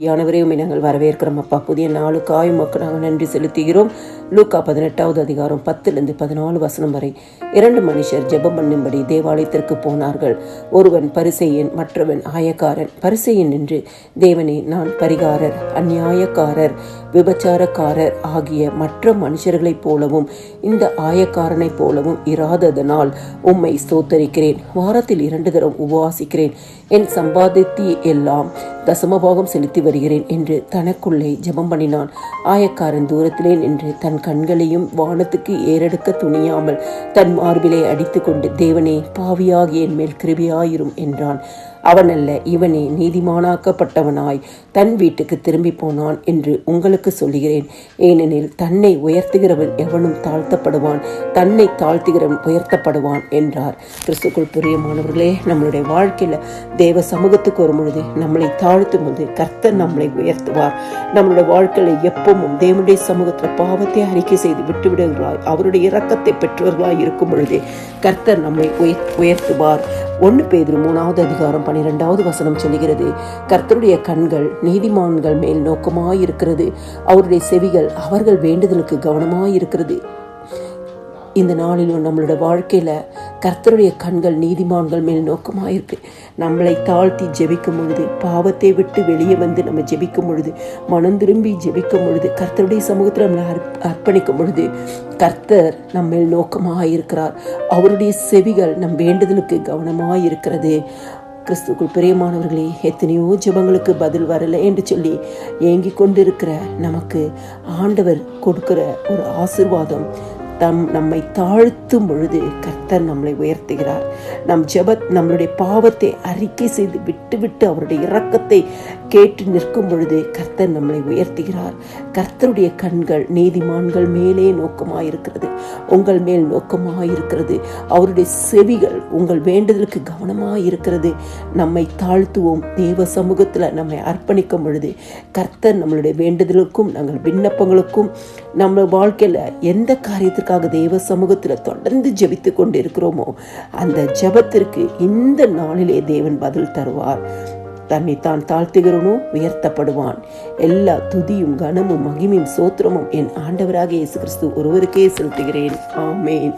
யானவரே உம்மை நாங்கள் வரவேற்கிறோம் அப்பா. புதிய நாளுக்காய் உமக்கு நாங்கள் நன்றி செலுத்துகிறோம். லூக்கா 18வது அதிகாரம் 10-14 வரை 2 மனுஷர் ஜெபம் பண்ணும்படி தேவாலயத்திற்கு போனார்கள். ஒருவன் பரிசேயன், மற்றவன் ஆயக்காரன். பரிசேயன் நின்று, தேவனே, நான் பரிகாரர், அந்நியாயக்காரர், விபச்சாரக்காரர் ஆகிய மற்ற மனுஷர்களைப் போலவும் இந்த ஆயக்காரனைப் போலவும் இராததனால் உம்மை ஸ்தோத்தரிக்கிறேன். வாரத்தில் 2 தரம் உபவாசிக்கிறேன். என் சம்பாதித்தி எல்லாம் தசமபாகம் செலுத்தி வருகிறேன் என்று தனக்குள்ளே ஜெபம் பண்ணினான். ஆயக்காரன் தூரத்திலே நின்று தன் கண்களையும் வானத்துக்கு ஏறெடுக்க துணியாமல் தன் மார்பிலே அடித்துக்கொண்டு, தேவனே, பாவியாகிய என் மேல் கிருபையாயிரும் என்றான். அவனல்ல, இவனே நீதிமானாக்கப்பட்டவனாய் தன் வீட்டுக்கு திரும்பி போனான் என்று உங்களுக்கு சொல்லுகிறேன். ஏனெனில் தன்னை உயர்த்துகிறவன் எவனும் தாழ்த்தப்படுவான், தன்னை தாழ்த்துகிறவன் உயர்த்தப்படுவான் என்றார். கிறிஸ்துக்குள் பிரியமானவர்களே, நம்மளுடைய வாழ்க்கையில தேவ சமூகத்துக்கு வரும் பொழுது நம்மளை தாழ்த்தும் போது கர்த்தர் நம்மளை உயர்த்துவார். நம்மளுடைய வாழ்க்கையில எப்பவும் தேவனுடைய சமூகத்துல பாவத்தை அறிக்கை செய்து விட்டுவிடுகிறாய், அவருடைய இரக்கத்தை பெற்றவர்களாய் இருக்கும் பொழுதே கர்த்தர் நம்மை உயர்த்துவார். 1 பேதுரு 3வது அதிகாரம் 12வது வசனம் சொல்லுகிறது, கர்த்தருடைய கண்கள் நீதிமான்கள் மேல் நோக்கமாயிருக்கிறது, அவருடைய செவிகள் அவர்கள் வேண்டுதலுக்கு கவனமாயிருக்கிறது. இந்த நாளிலும் நம்மளோட வாழ்க்கையில கர்த்தருடைய கண்கள் நீதிமான்கள் மேல் நோக்கமாயிருக்கு. நம்மளை தாழ்த்தி ஜெபிக்கும் பொழுது, பாவத்தை விட்டு வெளியே வந்து நம்ம ஜெபிக்கும் பொழுது, மனம் திரும்பி ஜெபிக்கும் பொழுது, கர்த்தருடைய சமூகத்தில் நம்மளை அர்ப்பணிக்கும் பொழுது கர்த்தர் நம்ம மேல் நோக்கமாயிருக்கிறார். அவருடைய செவிகள் நம் வேண்டுதலுக்கு கவனமாயிருக்கிறது. கிறிஸ்துக்குள் பிரியமானவர்களே, எத்தனையோ ஜெபங்களுக்கு பதில் வரலை என்று சொல்லி ஏங்கிக் கொண்டிருக்கிற நமக்கு ஆண்டவர் கொடுக்கிற ஒரு ஆசீர்வாதம், நம்மை தாழ்த்தும் பொழுது கர்த்தர் நம்மளை உயர்த்துகிறார். நம்மளுடைய பாவத்தை அறிக்கை செய்து விட்டு அவருடைய இரக்கத்தை கேட்டு நிற்கும் பொழுது கர்த்தர் நம்மளை உயர்த்துகிறார். கர்த்தருடைய கண்கள் நீதிமான்கள் மேலே நோக்கமாயிருக்கிறது, உங்கள் மேல் நோக்கமாயிருக்கிறது. அவருடைய செவிகள் உங்கள் வேண்டுதலுக்கு கவனமாயிருக்கிறது. நம்மை தாழ்த்துவோம். தேவ சமூகத்துல நம்மை அர்ப்பணிக்கும் பொழுது கர்த்தர் நம்மளுடைய வேண்டுதலுக்கும் நாங்கள் விண்ணப்பங்களுக்கும் நம்ம வாழ்க்கையில எந்த காரியத்திற்காக தேவ சமூகத்துல தொடர்ந்து ஜெபித்து கொண்டு இருக்கிறோமோ அந்த ஜெபத்திற்கு இந்த நாளிலே தேவன் பதில் தருவார். தன்னை தான் தாழ்த்துகிறவனோ உயர்த்தப்படுவான். எல்லா துதியும் கனமும் மகிமையும் சோத்திரமும் என் ஆண்டவராக இயேசு கிறிஸ்து ஒருவருக்கே செலுத்துகிறேன். ஆமென்.